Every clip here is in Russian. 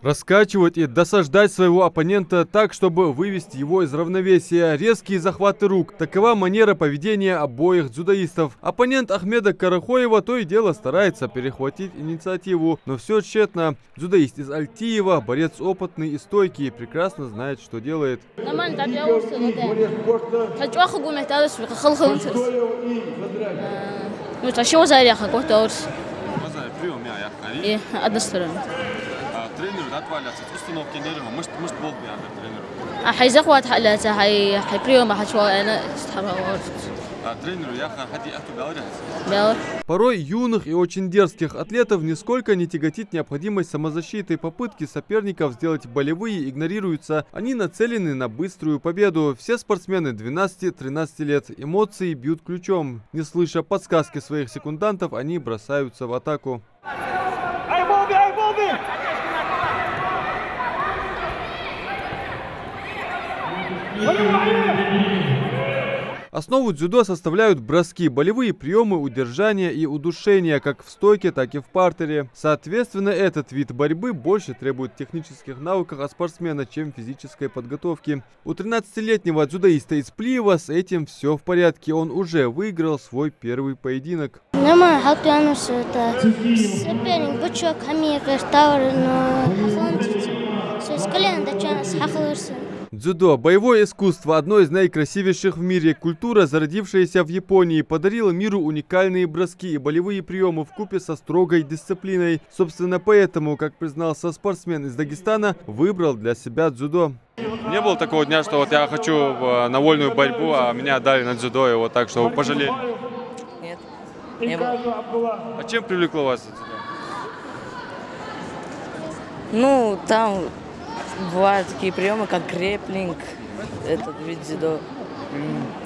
Раскачивать и досаждать своего оппонента так, чтобы вывести его из равновесия. Резкие захваты рук. Такова манера поведения обоих дзюдоистов. Оппонент Ахмеда Карахоева то и дело старается перехватить инициативу, но все тщетно. Дзюдоист из Альтиева, борец опытный и стойкий, прекрасно знает, что делает. Тренеру отваляться, установки не режем, может болт тренеру. Тренеру я хочу Порой юных и очень дерзких атлетов нисколько не тяготит необходимость самозащиты. Попытки соперников сделать болевые игнорируются. Они нацелены на быструю победу. Все спортсмены 12-13 лет. Эмоции бьют ключом. Не слыша подсказки своих секундантов, они бросаются в атаку. Основу дзюдо составляют броски, болевые приемы, удержания и удушения, как в стойке, так и в партере. Соответственно, этот вид борьбы больше требует технических навыков от спортсмена, чем физической подготовки. У 13-летнего дзюдоиста из Плиева с этим все в порядке. Он уже выиграл свой первый поединок. Дзюдо – боевое искусство, одно из наикрасивейших в мире. Культура, зародившаяся в Японии, подарила миру уникальные броски и болевые приемы вкупе со строгой дисциплиной. Собственно, поэтому, как признался спортсмен из Дагестана, выбрал для себя дзюдо. Не было такого дня, что вот я хочу на вольную борьбу, а меня отдали на дзюдо, и вот так, что вы пожалели? Нет, не было. А чем привлекло вас дзюдо? Ну, там бывают такие приемы, как грэпплинг, этот вид дзюдо,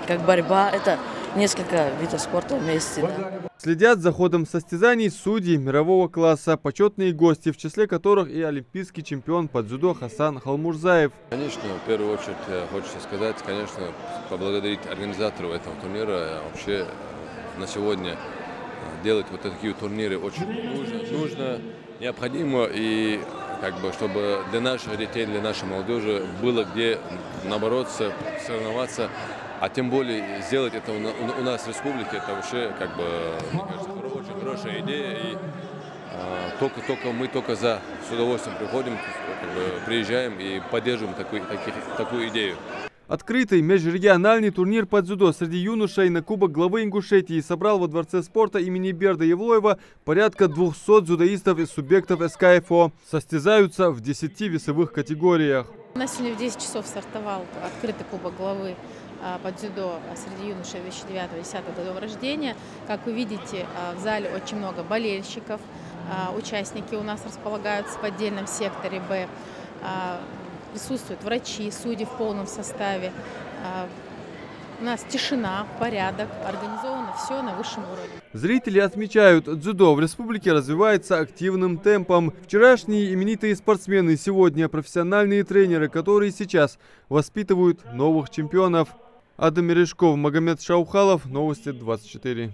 как борьба, это несколько видов спорта вместе. Да. Следят за ходом состязаний судьи мирового класса, почетные гости, в числе которых и олимпийский чемпион по дзюдо Хасан Халмурзаев. Конечно, в первую очередь хочется сказать, конечно, поблагодарить организатору этого турнира. Вообще на сегодня делать вот такие турниры очень нужно, необходимо, и чтобы для наших детей, для нашей молодежи было где набороться, соревноваться, а тем более сделать это у нас в республике, это вообще, мне кажется, очень хорошая идея, и мы с удовольствием приходим, приезжаем и поддерживаем такую идею. Открытый межрегиональный турнир по дзюдо среди юношей на Кубок главы Ингушетии собрал во Дворце спорта имени Берда Евлоева порядка 200 дзюдоистов из субъектов СКФО. Состязаются в 10 весовых категориях. У нас сегодня в 10 часов стартовал открытый Кубок главы по дзюдо среди юношей 2009-2010 годов рождения. Как вы видите, в зале очень много болельщиков. Участники у нас располагаются в отдельном секторе «Б». Присутствуют врачи, судьи в полном составе. У нас тишина, порядок, организовано все на высшем уровне. Зрители отмечают, дзюдо в республике развивается активным темпом. Вчерашние именитые спортсмены, сегодня профессиональные тренеры, которые сейчас воспитывают новых чемпионов. Адам Мережков, Магомед Шаухалов, Новости 24.